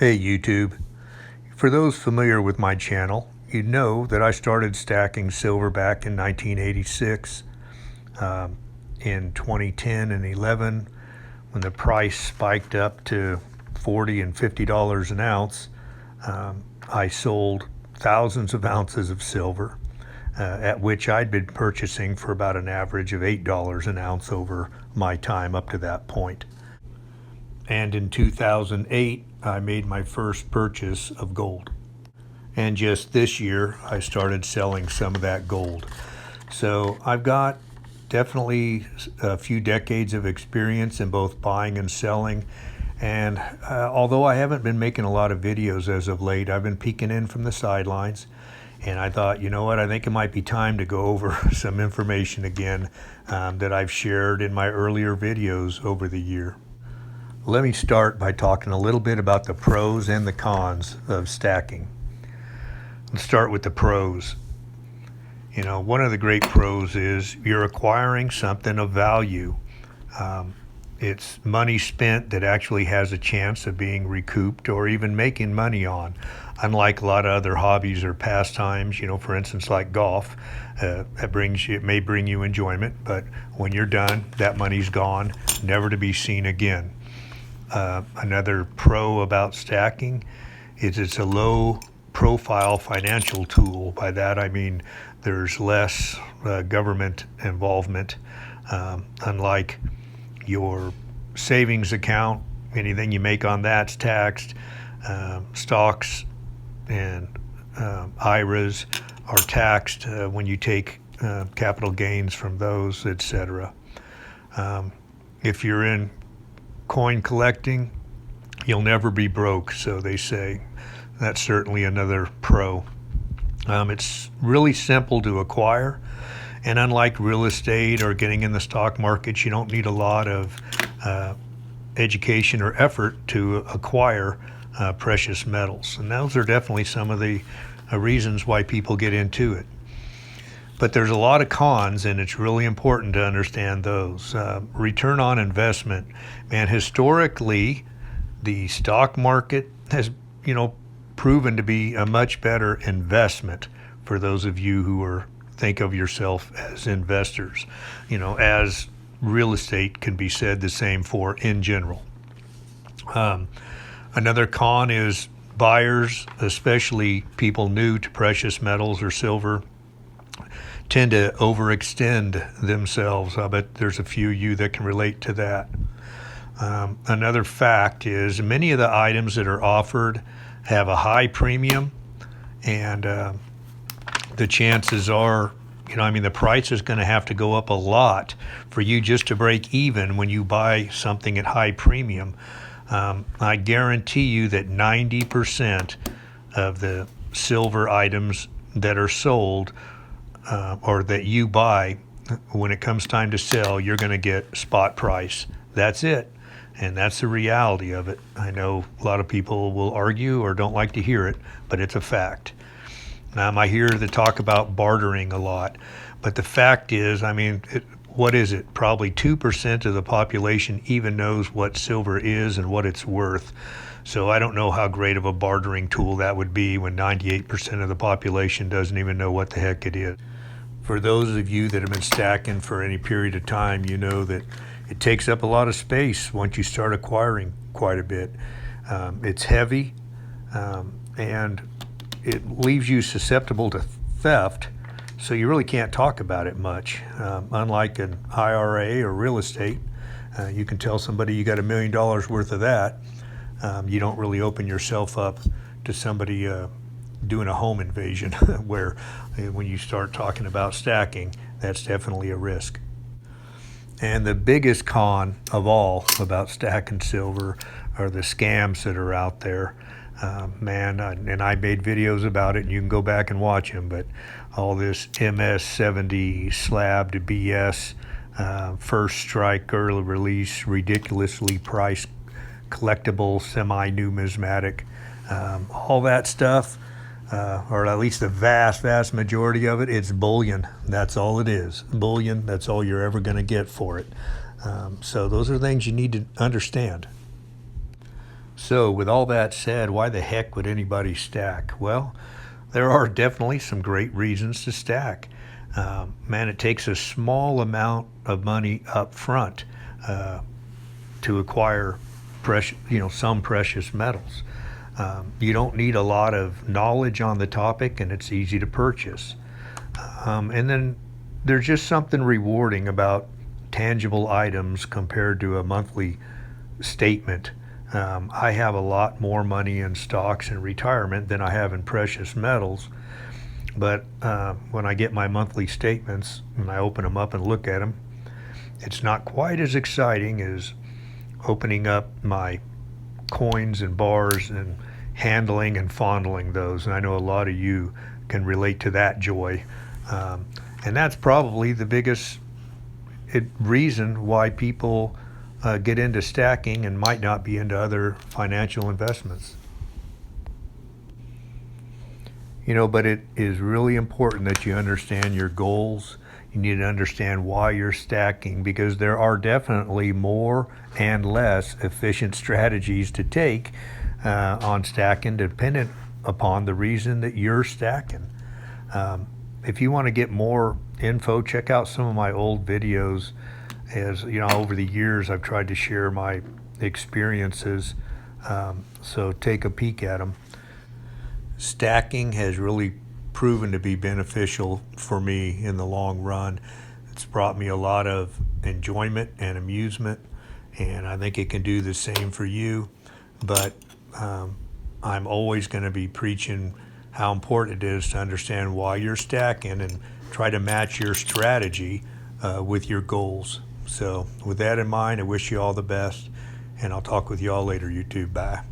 Hey YouTube, for those familiar with my channel, you know that I started stacking silver back in 1986. In 2010 and 11, when the price spiked up to $40 and $50 an ounce, I sold thousands of ounces of silver, at which I'd been purchasing for about an average of $8 an ounce over my time up to that point. And in 2008, I made my first purchase of gold. And just this year, I started selling some of that gold. So I've got definitely a few decades of experience in both buying and selling. And although I haven't been making a lot of videos as of late, I've been peeking in from the sidelines. And I thought, you know what, I think it might be time to go over some information again that I've shared in my earlier videos over the year. Let me start by talking a little bit about the pros and the cons of stacking. Let's start with the pros. You know, one of the great pros is you're acquiring something of value. It's money spent that actually has a chance of being recouped or even making money on. Unlike a lot of other hobbies or pastimes, you know, for instance, like golf, it may bring you enjoyment, but when you're done, that money's gone, never to be seen again. Another pro about stacking is it's a low profile financial tool. By that I mean there's less government involvement, unlike your savings account. Anything you make on that's taxed. Stocks and IRAs are taxed when you take capital gains from those, etc. If you're in coin collecting, you'll never be broke, so they say. That's certainly another pro. It's really simple to acquire, and unlike real estate or getting in the stock market, you don't need a lot of education or effort to acquire precious metals, and those are definitely some of the reasons why people get into it. But there's a lot of cons, and it's really important to understand those. Return on investment. Man, historically, the stock market has, proven to be a much better investment for those of you who think of yourself as investors. As real estate can be said the same for in general. Another con is buyers, especially people new to precious metals or silver, tend to overextend themselves. I bet there's a few of you that can relate to that. Another fact is many of the items that are offered have a high premium, and the chances are, the price is going to have to go up a lot for you just to break even when you buy something at high premium. I guarantee you that 90% of the silver items that are sold or that you buy, when it comes time to sell, you're going to get spot price. That's it. And that's the reality of it. I know a lot of people will argue or don't like to hear it, but it's a fact. I hear the talk about bartering a lot, but the fact is, what is it? Probably 2% of the population even knows what silver is and what it's worth. So I don't know how great of a bartering tool that would be when 98% of the population doesn't even know what the heck it is. For those of you that have been stacking for any period of time, you know that it takes up a lot of space once you start acquiring quite a bit. It's heavy, and it leaves you susceptible to theft, so you really can't talk about it much. Unlike an IRA or real estate, you can tell somebody you got $1 million worth of that. You don't really open yourself up to somebody doing a home invasion, where when you start talking about stacking, that's definitely a risk. And the biggest con of all about stacking silver are the scams that are out there. And I made videos about it, and you can go back and watch them, but all this MS-70 slabbed BS, first strike, early release, ridiculously priced, collectible, semi-numismatic, all that stuff, or at least the vast majority of it, it's bullion. That's all it is. Bullion, that's all you're ever going to get for it. So those are things you need to understand. So, with all that said, why the heck would anybody stack? Well, there are definitely some great reasons to stack. Man, it takes a small amount of money up front to acquire some precious metals. You don't need a lot of knowledge on the topic, and it's easy to purchase. And then there's just something rewarding about tangible items compared to a monthly statement. I have a lot more money in stocks in retirement than I have in precious metals. But when I get my monthly statements and I open them up and look at them, it's not quite as exciting as opening up my coins and bars and handling and fondling those. And I know a lot of you can relate to that joy. And that's probably the biggest reason why people get into stacking and might not be into other financial investments. But it is really important that you understand your goals. You need to understand why you're stacking, because there are definitely more and less efficient strategies to take on stacking, dependent upon the reason that you're stacking. If you want to get more info, check out some of my old videos. As you know, over the years, I've tried to share my experiences, so take a peek at them. Stacking has really proven to be beneficial for me in the long run. It's brought me a lot of enjoyment and amusement, and I think it can do the same for you. But I'm always going to be preaching how important it is to understand why you're stacking and try to match your strategy with your goals. So with that in mind, I wish you all the best, and I'll talk with you all later, YouTube. Bye.